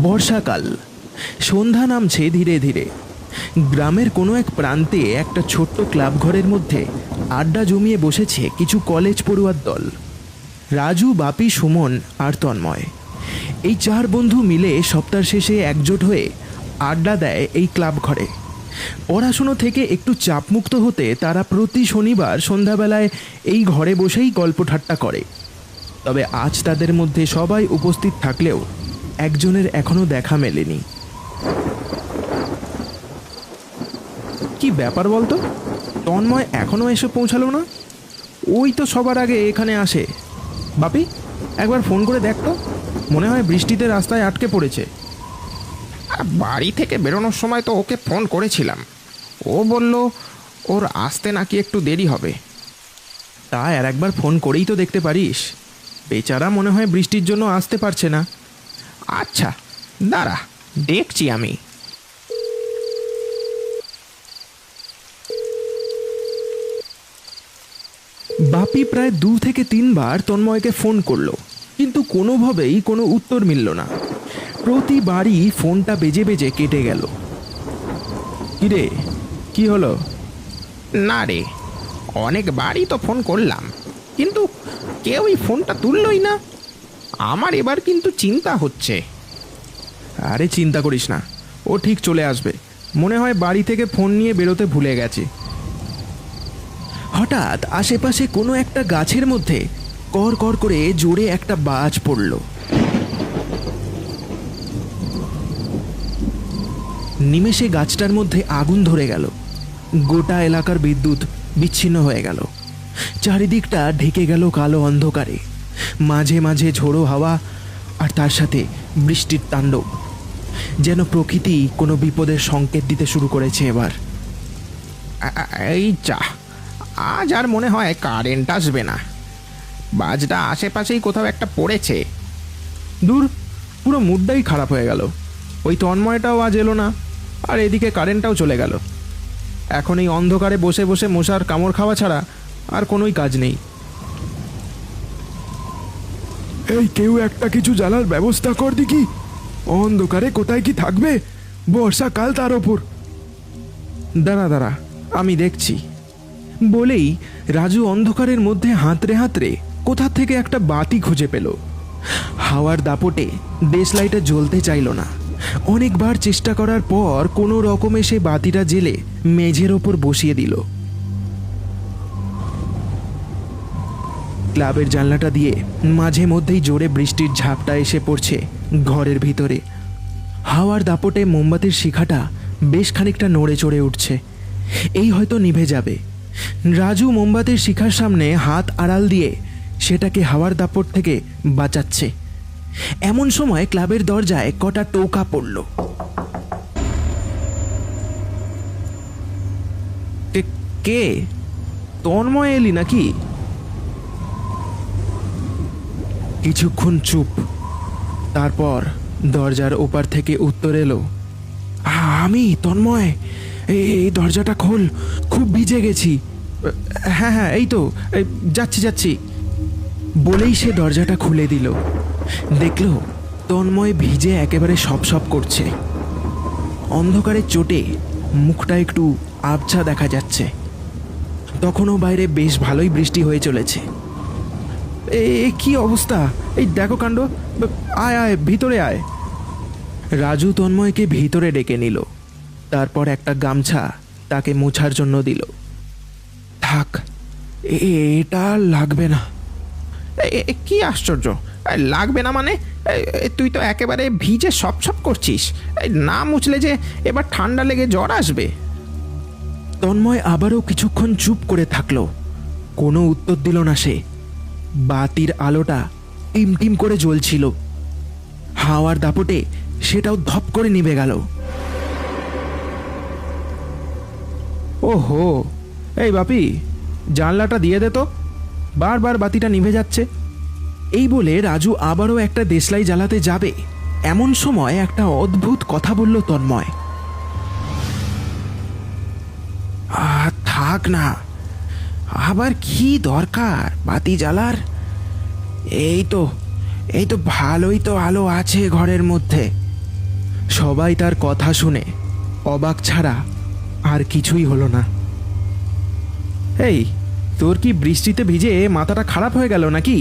বর্ষাকাল, সন্ধ্যা নামছে ধীরে ধীরে। গ্রামের কোনো এক প্রান্তে একটা ছোট্ট ক্লাব ঘরের মধ্যে আড্ডা জমিয়ে বসেছে কিছু কলেজ পড়ুয়ার দল। রাজু, বাপি, সুমন আর তন্ময়, এই চার বন্ধু মিলে সপ্তাহ শেষে একজোট হয়ে আড্ডা দেয় এই ক্লাব ঘরে। পড়াশুনো থেকে একটু চাপমুক্ত হতে তারা প্রতি শনিবার সন্ধ্যাবেলায় এই ঘরে বসেই গল্প ঠাট্টা করে। তবে আজ তাদের মধ্যে সবাই উপস্থিত থাকলেও একজনের এখনো দেখা মেলেনি। কি ব্যাপার বলতো? তন্ময় এখনো এসে পৌঁছালো না। ওই তো সবার আগে এখানে আসে। বাপি, একবার ফোন করে দেখ তো, মনে হয় বৃষ্টিতে রাস্তায় আটকে পড়েছে। বাড়ি থেকে বেরোনোর সময় তো ওকে ফোন করেছিলাম, ও বলল ওর আসতে নাকি একটু দেরি হবে। তা আর একবার ফোন করেই তো দেখতে পারিস। বেচারা মনে হয় বৃষ্টির জন্য আসতে পারছে না। আচ্ছা দাঁড়া, দেখছি আমি। বাপি প্রায় 2 থেকে 3 বার তন্ময়কে ফোন করলো, কিন্তু কোনোভাবেই কোনো উত্তর মিলল না। প্রতিবারই ফোনটা বেজে বেজে কেটে গেল। কিরে, কি হলো? না রে, অনেকবারই তো ফোন করলাম, কিন্তু কেউই ফোনটা তুললই না। আমার এবার কিন্তু চিন্তা হচ্ছে। আরে চিন্তা করিস না, ও ঠিক চলে আসবে। মনে হয় বাড়ি থেকে ফোন নিয়ে বেরোতে ভুলে গেছে। হঠাৎ আশেপাশে কোনো একটা গাছের মধ্যে কর কর করে জোরে একটা বাজ পড়ল। নিমেষে গাছটার মধ্যে আগুন ধরে গেল। গোটা এলাকার বিদ্যুৎ বিচ্ছিন্ন হয়ে গেল। চারিদিকটা ঢেকে গেল কালো অন্ধকারে। মাঝে মাঝে ঝোড়ো হাওয়া, আর তার সাথে বৃষ্টির তাণ্ডব। যেন প্রকৃতি কোনো বিপদের সংকেত দিতে শুরু করেছে এবার। এই যা, আজ আর মনে হয় কারেন্ট আসবে না। বাজটা আশেপাশেই কোথাও একটা পড়েছে। দূর, পুরো মুডটাই খারাপ হয়ে গেল। ওই তন্ময়টাও আজ এলো না, আর এদিকে কারেন্টটাও চলে গেল। এখন এই অন্ধকারে বসে বসে মশার কামড় খাওয়া ছাড়া আর কোনোই কাজ নেই। এই কেউ একটা কিছু জ্বালার ব্যবস্থা কর দেখি। অন্ধকারে কোথায় কি থাকবে, বর্ষাকাল তার ওপর। দাঁড়া দাঁড়া, আমি দেখছি। বলেই রাজু অন্ধকারের মধ্যে হাতড়ে হাতড়ে কোথা থেকে একটা বাতি খুঁজে পেল। হাওয়ার দাপটে দেশলাইটা জ্বলতে চাইল না। অনেকবার চেষ্টা করার পর কোনো রকমে সে বাতিটা জেলে মেঝের ওপর বসিয়ে দিল। ক্লাবের জানলাটা দিয়ে মাঝে মধ্যেই জোরে বৃষ্টির ঝাপটা এসে পড়ছে ঘরের ভিতরে। হাওয়ার দাপটে মোমবাতির শিখাটা বেশ খানিকটা নড়ে চড়ে উঠছে। এই হয়তো নিভে যাবে। রাজু মোমবাতির শিখার সামনে হাত আড়াল দিয়ে সেটাকে হাওয়ার দাপট থেকে বাঁচাচ্ছে। এমন সময় ক্লাবের দরজায় কটা টোকা পড়ল। কে? তন্ময় এলি নাকি? কিছুক্ষণ চুপ, তারপর দরজার ওপার থেকে উত্তর এলো, আমি তন্ময়, এই দরজাটা খোল, খুব ভিজে গেছি। হ্যাঁ হ্যাঁ, এই তো যাচ্ছি যাচ্ছি। বলেই সে দরজাটা খুলে দিল। দেখল তন্ময় ভিজে একেবারে সপ করছে। অন্ধকারের চোটে মুখটা একটু আবছা দেখা যাচ্ছে। তখনও বাইরে বেশ ভালোই বৃষ্টি হয়ে চলেছে। কি অবস্থা, এই দেখো কাণ্ড। আয় আয়, ভিতরে আয়। রাজু তন্ময়কে ভিতরে ডেকে নিল। তারপর একটা গামছা তাকে মোছার জন্য দিল। থাক, এটা লাগবে না। কি আশ্চর্য, লাগবে না মানে? তুই তো একেবারে ভিজে সপ করছিস। না মুছলে যে এবার ঠান্ডা লেগে জ্বর আসবে। তন্ময় আবারও কিছুক্ষণ চুপ করে থাকলো। কোনো উত্তর দিল না সে। বাতির আলোটা টিমটিম করে জ্বলছিল। হাওয়ার দাপটে সেটাও ধপ করে নিভে গেল। ওহো, এই বাপি, জানলাটা দিয়ে দে তো, বারবার বাতিটা নিভে যাচ্ছে। এই বলে রাজু আবারও একটা দেশলাই জ্বালাতে যাবে, এমন সময় একটা অদ্ভুত কথা বলল তন্ময়। থাক না, আবার কি দরকার বাতি জ্বালার? এই তো ভালোই তো আলো আছে ঘরের মধ্যে। সবাই তার কথা শুনে অবাক ছাড়া আর কিছুই হলো না। এই, তোর কি বৃষ্টিতে ভিজে মাথাটা খারাপ হয়ে গেল নাকি?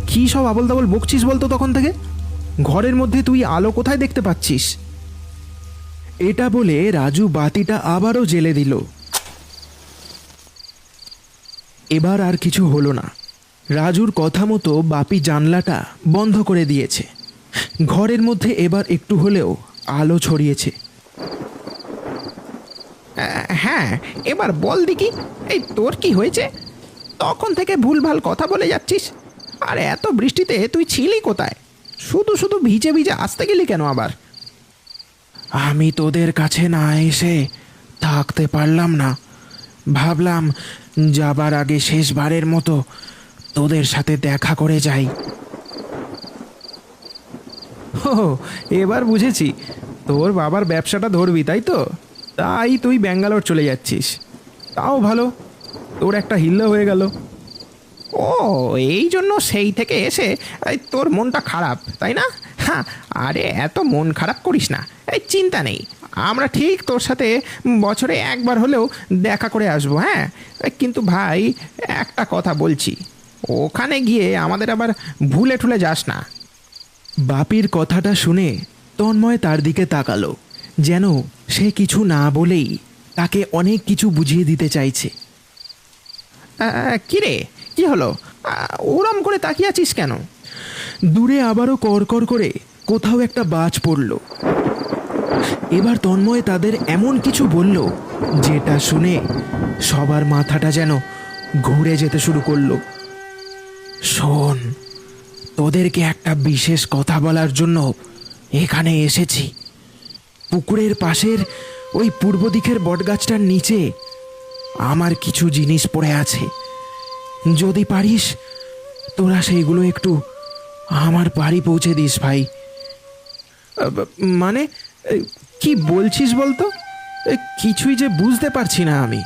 কি সব আবল তাবল বকছিস বলতো তখন থেকে? ঘরের মধ্যে তুই আলো কোথায় দেখতে পাচ্ছিস? এটা বলে রাজু বাতিটা আবারও জ্বেলে দিল। এবার আর কিছু হলো না। রাজুর কথা মতো বাপি জানলাটা বন্ধ করে দিয়েছে। ঘরের মধ্যে এবার একটু হলেও আলো ছড়িয়েছে। হ্যাঁ, এবার বল দেখি, এই তোর কি হয়েছে? তখন থেকে ভুলভাল কথা বলে যাচ্ছিস। আর এত বৃষ্টিতে তুই ছিলি কোথায়? শুধু শুধু ভিজে ভিজে আসতে গেলি কেন আবার? আমি তোদের কাছে না এসে থাকতে পারলাম না। ভাবলাম যাবার আগে শেষবারের মতো তোদের সাথে দেখা করে যাই। ও, এবার বুঝেছি, তোর বাবার ব্যবসাটা ধরবি তাই তো? তাই তুই ব্যাঙ্গালোর চলে যাচ্ছিস। তাও ভালো, তোর একটা হিল্লো হয়ে গেল। ও, এই জন্য সেই থেকে এসে এই তোর মনটা খারাপ, তাই না? হ্যাঁ, আরে এত মন খারাপ করিস না, এই চিন্তা নেই। আমরা ঠিক তোর সাথে বছরে একবার হলেও দেখা করে আসবো। হ্যাঁ, কিন্তু ভাই, একটা কথা বলছি, ওখানে গিয়ে আমাদের আবার ভুলে ঠুলে যাস না। বাপির কথাটা শুনে তন্ময় তার দিকে তাকালো, যেন সে কিছু না বলেই তাকে অনেক কিছু বুঝিয়ে দিতে চাইছে। কি রে, কি হলো? ওরম করে তাকিয়ে আছিস কেন? দূরে আবারও কড়কড় করে কোথাও একটা বাজ পড়ল। এবার তন্ময় তাদের এমন কিছু বলল যেটা শুনে সবার মাথাটা যেন ঘুরে যেতে শুরু করলো। শোন, তোদেরকে একটা বিশেষ কথা বলার জন্য এখানে এসেছি। পুকুরের পাশের ওই পূর্ব দিকের বটগাছটার নিচে আমার কিছু জিনিস পড়ে আছে। যদি পারিস তোরা সেইগুলো একটু আমার বাড়ি পৌঁছে দিস ভাই। মানে কি বলছিস বলতো? কিছুই যে বুঝতে পারছি না আমি।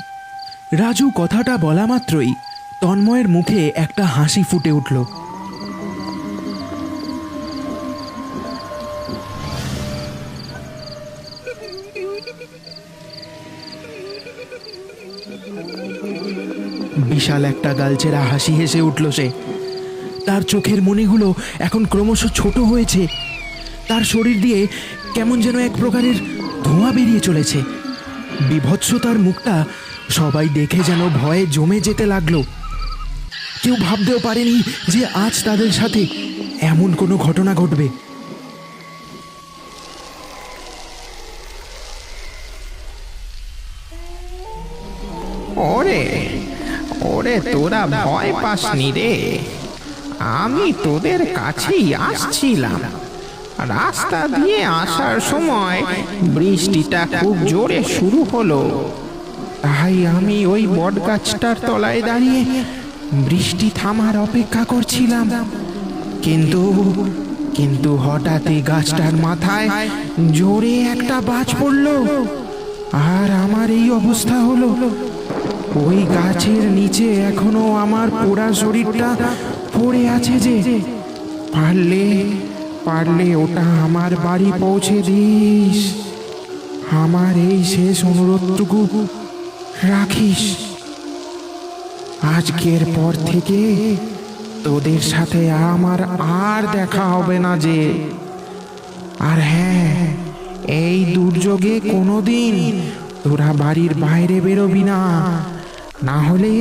রাজু কথাটা বলা মাত্রই তন্ময়ের মুখে একটা হাসি ফুটে উঠল। বিশাল একটা গালচেরা হাসি হেসে উঠল সে। তার চোখের মণিগুলো এখন ক্রমশ ছোট হয়েছে। তার শরীর দিয়ে কেমন যেন এক প্রকারের ধোঁয়া বেরিয়ে চলেছে। বিভৎস তার মুখটা সবাই দেখে যেন ভয়ে জমে যেতে লাগলো। কেউ ভাবতেও পারেনি যে আজ তাদের সাথে এমন কোনো ঘটনা ঘটবে। ওরে ওরে, তোরা ভয় পাসনি রে? আমি তোদের কাছেই আসছিলাম। রাস্তা দিয়ে আসার সময় বৃষ্টিটা খুব জোরে শুরু হলো। তাই আমি ওই বটগাছটার তলায় দাঁড়িয়ে বৃষ্টি থামার অপেক্ষা করছিলাম। কিন্তু কিন্তু হঠাৎই গাছটার মাথায় জোরে একটা বাজ পড়লো, আর আমার এই অবস্থা হলো। ওই গাছের নিচে এখনো আমার পোড়া শরীরটা পড়ে আছে যে। পারলে পারলে ওটা আমার বাড়ি পৌঁছে দিস। আমার এই শেষ অনুরোধটুকু রাখিস। আজকের পর থেকে তোদের সাথে আমার আর দেখা হবে না যে। আর হ্যাঁ, এই দুর্যোগে কোনোদিন তোরা বাড়ির বাইরে বেরোবি না, না হলে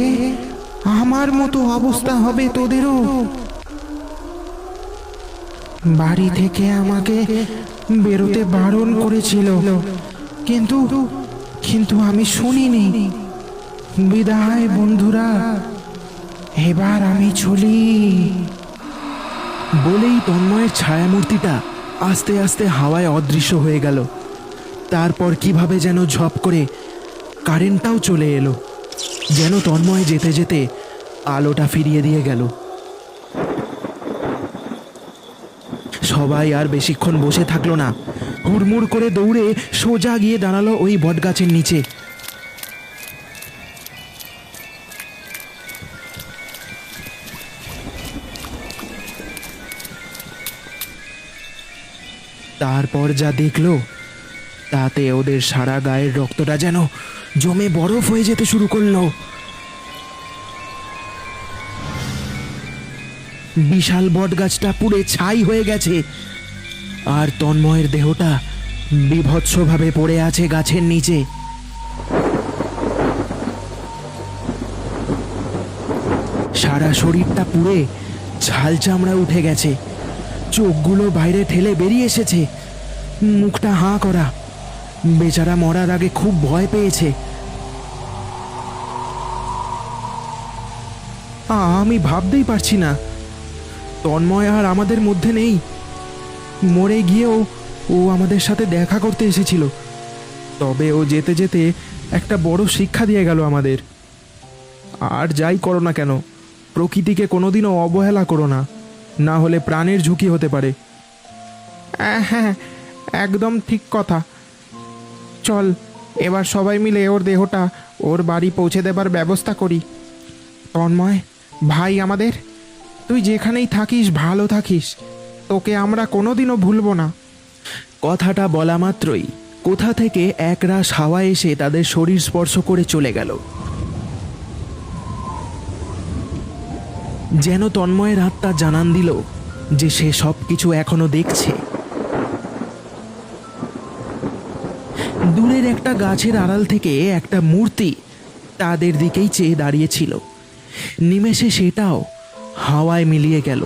আমার মতো অবস্থা হবে তোদেরও। বাড়ি থেকে আমাকে বেরোতে বারণ করেছিল, কিন্তু কিন্তু আমি শুনিনি। বিদায় বন্ধুরা, এবার আমি চলি। বলেই তন্ময়ের ছায়ামূর্তিটা আস্তে আস্তে হাওয়ায় অদৃশ্য হয়ে গেল। তারপর কিভাবে যেন ঝপ করে কারেন্টটাও চলে এলো, যেন তন্ময় যেতে যেতে আলোটা ফিরিয়ে দিয়ে গেল। সবাই আর বেশিক্ষণ বসে থাকলো না। হুড়মুড় করে দৌড়ে সোজা গিয়ে দাঁড়ালো ওই বটগাছের নিচে। তারপর যা দেখলো তাতে ওদের সারা গায়ের রক্তটা যেন জমে বরফ হয়ে যেতে শুরু করলো। বিশাল বটগাছটা পুড়ে ছাই হয়ে গেছে, আর তন্ময়ের দেহটা বীভৎসভাবে পড়ে আছে গাছের নিচে। সারা শরীরটা পুড়ে ছাল চামড়া উঠে গেছে, চোখগুলো বাইরে ঠেলে বেরিয়ে এসেছে, মুখটা হাঁ করা। বেচারা মরার আগে খুব ভয় পেয়েছে। আমি ভাবতেই পারছি না তন্ময় আর আমাদের মধ্যে নেই। মরে গিয়েও ও আমাদের সাথে দেখা করতে এসেছিল, তবে ও যেতে যেতে একটা বড় শিক্ষা দিয়ে গেল আমাদের। আর যাই করো না কেন, প্রকৃতিকে কোনোদিনও অবহেলা করো না, না হলে প্রাণের ঝুঁকি হতে পারে। হ্যাঁ, একদম ঠিক কথা। চল এবার সবাই মিলে ওর দেহটা ওর বাড়ি পৌঁছে দেবার ব্যবস্থা করি। তন্ময় ভাই আমাদের, তুই যেখানেই থাকিস ভালো থাকিস, তোকে আমরা কোনোদিনও ভুলবো না। কথাটা বলা মাত্রই কোথা থেকে একরাশ হাওয়া এসে তাদের শরীর স্পর্শ করে চলে গেল, যেন তন্ময়ের আত্মা জানান দিল যে সে সব কিছু এখনো দেখছে। দূরের একটা গাছের আড়াল থেকে একটা মূর্তি তাদের দিকেই চেয়ে দাঁড়িয়েছিল। নিমেষে সেটাও হাওয়ায় মিলিয়ে গেল।